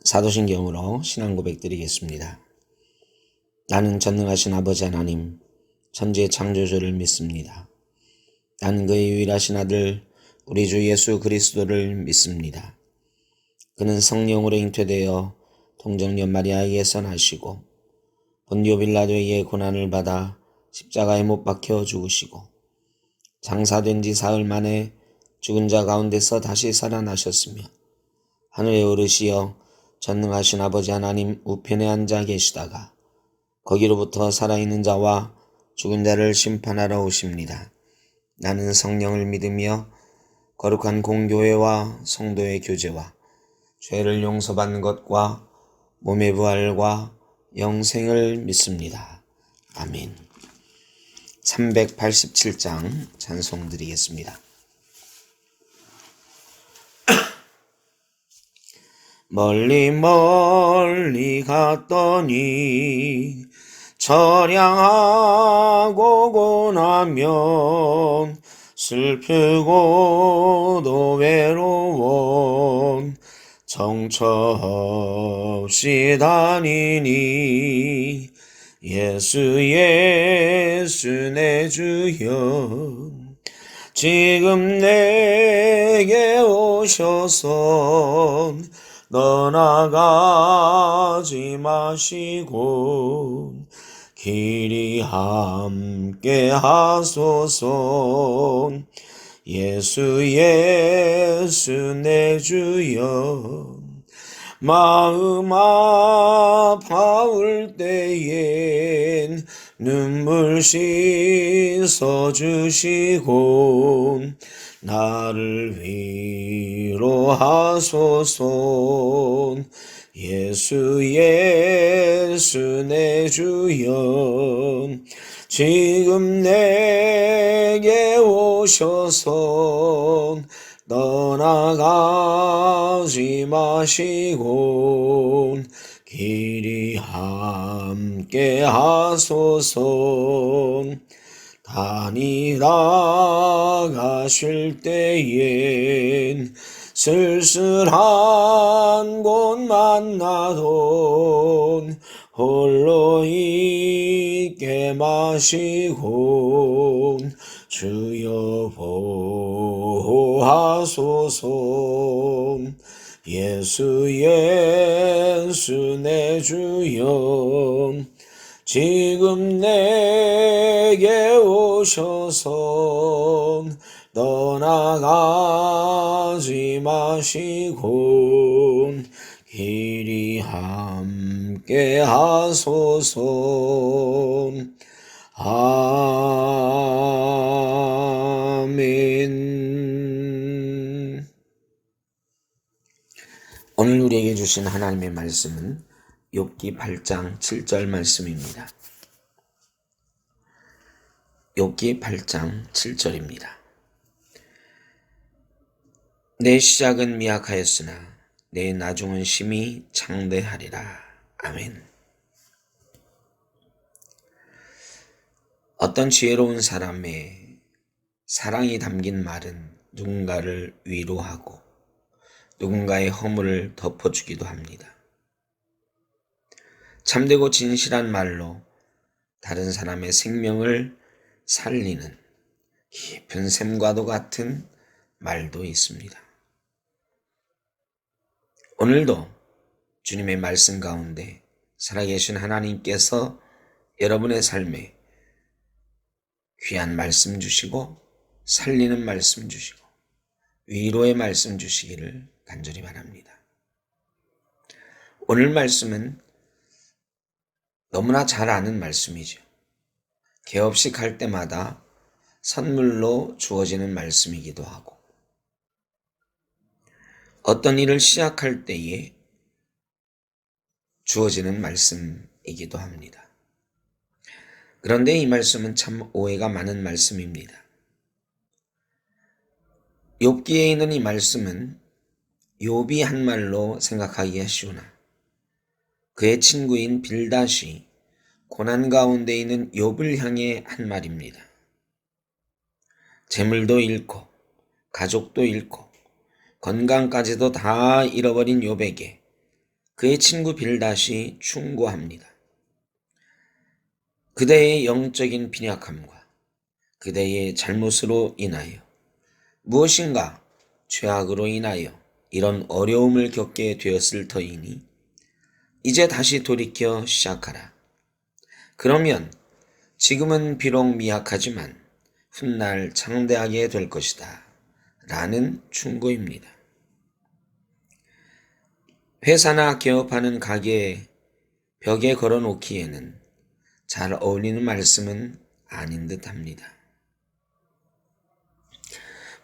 사도신경으로 신앙 고백 드리겠습니다. 나는 전능하신 아버지 하나님, 천지의 창조주를 믿습니다. 나는 그의 유일하신 아들 우리 주 예수 그리스도를 믿습니다. 그는 성령으로 잉태되어 동정녀 마리아에게서 나시고 본디오 빌라도에게 고난을 받아 십자가에 못 박혀 죽으시고 장사된 지 사흘 만에 죽은 자 가운데서 다시 살아나셨으며 하늘에 오르시어 전능하신 아버지 하나님 우편에 앉아 계시다가 거기로부터 살아있는 자와 죽은 자를 심판하러 오십니다. 나는 성령을 믿으며 거룩한 공교회와 성도의 교제와 죄를 용서받는 것과 몸의 부활과 영생을 믿습니다. 아멘. 387장 찬송 드리겠습니다. 멀리 멀리 갔더니 처량하고 고나면 슬프고도 외로운 정처 없이 다니니 예수 예수 내 주여 지금 내게 오셔서 떠나가지 마시고 길이 함께 하소서. 예수 예수 내 주여 마음 아파올 때엔 눈물 씻어주시고 나를 위로하소서. 예수 예수 내 주여 지금 내게 오셔서 떠나가지 마시고 길이 함께 하소서. 다니다 가실 때엔 쓸쓸한 곳 만나도 홀로 있게 마시고 주여 보호하소서. 예수 예수 내 주여 지금 내게 오셔서 떠나가지 마시고 길이 함께 하소서. 아멘. 오늘 우리에게 주신 하나님의 말씀은 욥기 8장 7절 말씀입니다. 욥기 8장 7절입니다. 내 시작은 미약하였으나 내 나중은 심히 창대하리라. 아멘. 어떤 지혜로운 사람의 사랑이 담긴 말은 누군가를 위로하고 누군가의 허물을 덮어주기도 합니다. 참되고 진실한 말로 다른 사람의 생명을 살리는 깊은 샘과도 같은 말도 있습니다. 오늘도 주님의 말씀 가운데 살아계신 하나님께서 여러분의 삶에 귀한 말씀 주시고 살리는 말씀 주시고 위로의 말씀 주시기를 간절히 바랍니다. 오늘 말씀은 너무나 잘 아는 말씀이죠. 개업식 할 때마다 선물로 주어지는 말씀이기도 하고 어떤 일을 시작할 때에 주어지는 말씀이기도 합니다. 그런데 이 말씀은 참 오해가 많은 말씀입니다. 욥기에 있는 이 말씀은 욥이 한 말로 생각하기가 쉬우나 그의 친구인 빌닷이 고난 가운데 있는 욥을 향해 한 말입니다. 재물도 잃고 가족도 잃고 건강까지도 다 잃어버린 욥에게 그의 친구 빌닷이 충고합니다. 그대의 영적인 빈약함과 그대의 잘못으로 인하여 무엇인가 죄악으로 인하여 이런 어려움을 겪게 되었을 터이니 이제 다시 돌이켜 시작하라. 그러면 지금은 비록 미약하지만 훗날 창대하게 될 것이다. 라는 충고입니다. 회사나 개업하는 가게에 벽에 걸어놓기에는 잘 어울리는 말씀은 아닌 듯합니다.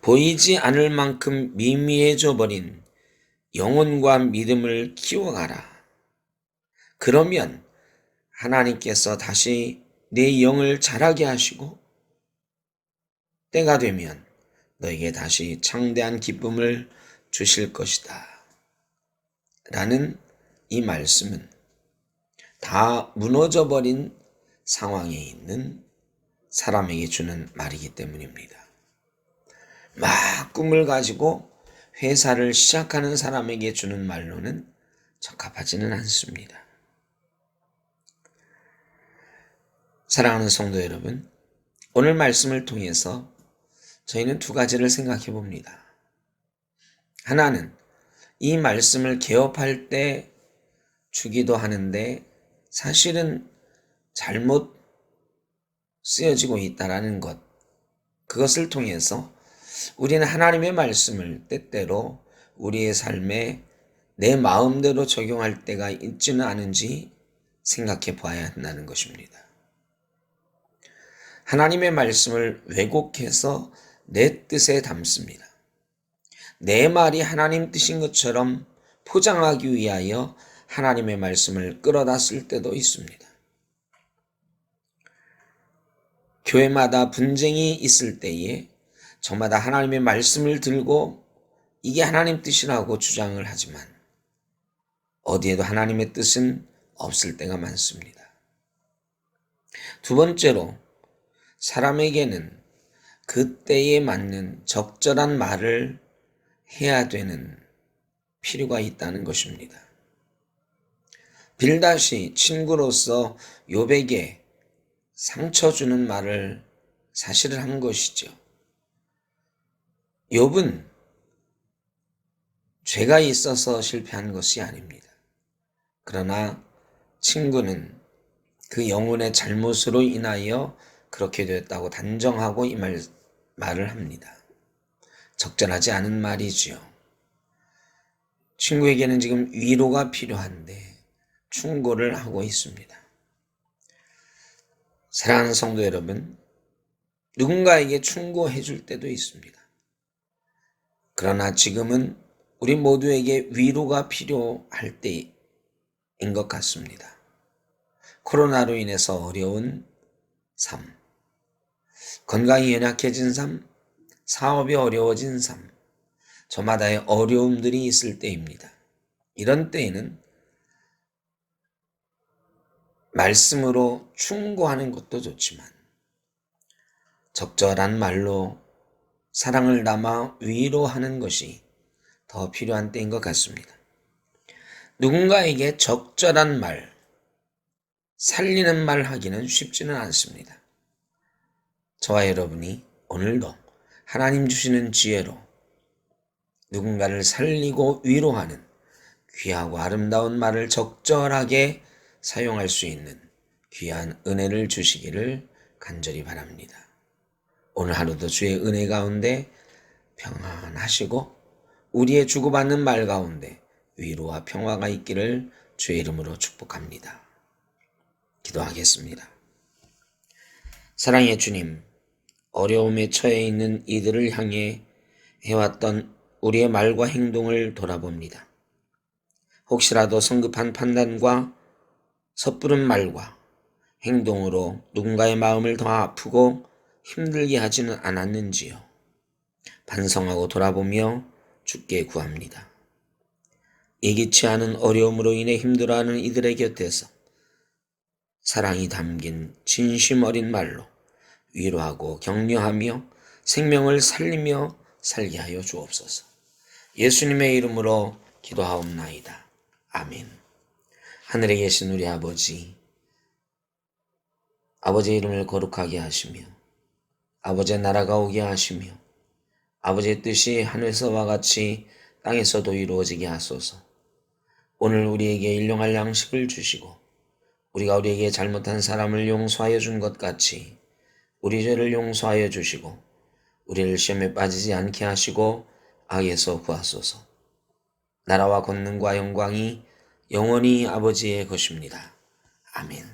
보이지 않을 만큼 미미해져 버린 영혼과 믿음을 키워가라. 그러면 하나님께서 다시 내 영을 자라게 하시고 때가 되면 너에게 다시 창대한 기쁨을 주실 것이다. 라는 이 말씀은 다 무너져버린 상황에 있는 사람에게 주는 말이기 때문입니다. 막 꿈을 가지고 회사를 시작하는 사람에게 주는 말로는 적합하지는 않습니다. 사랑하는 성도 여러분, 오늘 말씀을 통해서 저희는 두 가지를 생각해 봅니다. 하나는 이 말씀을 개업할 때 주기도 하는데 사실은 잘못 쓰여지고 있다는 것, 그것을 통해서 우리는 하나님의 말씀을 때때로 우리의 삶에 내 마음대로 적용할 때가 있지는 않은지 생각해 봐야 한다는 것입니다. 하나님의 말씀을 왜곡해서 내 뜻에 담습니다. 내 말이 하나님 뜻인 것처럼 포장하기 위하여 하나님의 말씀을 끌어다 쓸 때도 있습니다. 교회마다 분쟁이 있을 때에 저마다 하나님의 말씀을 들고 이게 하나님 뜻이라고 주장을 하지만 어디에도 하나님의 뜻은 없을 때가 많습니다. 두 번째로 사람에게는 그때에 맞는 적절한 말을 해야 되는 필요가 있다는 것입니다. 빌닷이 친구로서 욥에게 상처 주는 말을 사실을 한 것이죠. 욥은 죄가 있어서 실패한 것이 아닙니다. 그러나 친구는 그 영혼의 잘못으로 인하여 그렇게 되었다고 단정하고 이 말을 합니다. 적절하지 않은 말이지요. 친구에게는 지금 위로가 필요한데 충고를 하고 있습니다. 사랑하는 성도 여러분, 누군가에게 충고해 줄 때도 있습니다. 그러나 지금은 우리 모두에게 위로가 필요할 때인 것 같습니다. 코로나로 인해서 어려운 삶, 건강이 연약해진 삶, 사업이 어려워진 삶, 저마다의 어려움들이 있을 때입니다. 이런 때에는 말씀으로 충고하는 것도 좋지만 적절한 말로 사랑을 담아 위로하는 것이 더 필요한 때인 것 같습니다. 누군가에게 적절한 말, 살리는 말 하기는 쉽지는 않습니다. 저와 여러분이 오늘도 하나님 주시는 지혜로 누군가를 살리고 위로하는 귀하고 아름다운 말을 적절하게 사용할 수 있는 귀한 은혜를 주시기를 간절히 바랍니다. 오늘 하루도 주의 은혜 가운데 평안하시고 우리의 주고받는 말 가운데 위로와 평화가 있기를 주의 이름으로 축복합니다. 기도하겠습니다. 사랑의 주님, 어려움에 처해 있는 이들을 향해 해왔던 우리의 말과 행동을 돌아봅니다. 혹시라도 성급한 판단과 섣부른 말과 행동으로 누군가의 마음을 더 아프고 힘들게 하지는 않았는지요. 반성하고 돌아보며 주께 구합니다. 예기치 않은 어려움으로 인해 힘들어하는 이들의 곁에서 사랑이 담긴 진심 어린 말로 위로하고 격려하며 생명을 살리며 살게 하여 주옵소서. 예수님의 이름으로 기도하옵나이다. 아멘. 하늘에 계신 우리 아버지의 이름을 거룩하게 하시며 아버지의 나라가 오게 하시며 아버지의 뜻이 하늘에서와 같이 땅에서도 이루어지게 하소서. 오늘 우리에게 일용할 양식을 주시고 우리가 우리에게 잘못한 사람을 용서하여 준 것 같이 우리 죄를 용서하여 주시고 우리를 시험에 빠지지 않게 하시고 악에서 구하소서. 나라와 권능과 영광이 영원히 아버지의 것입니다. 아멘.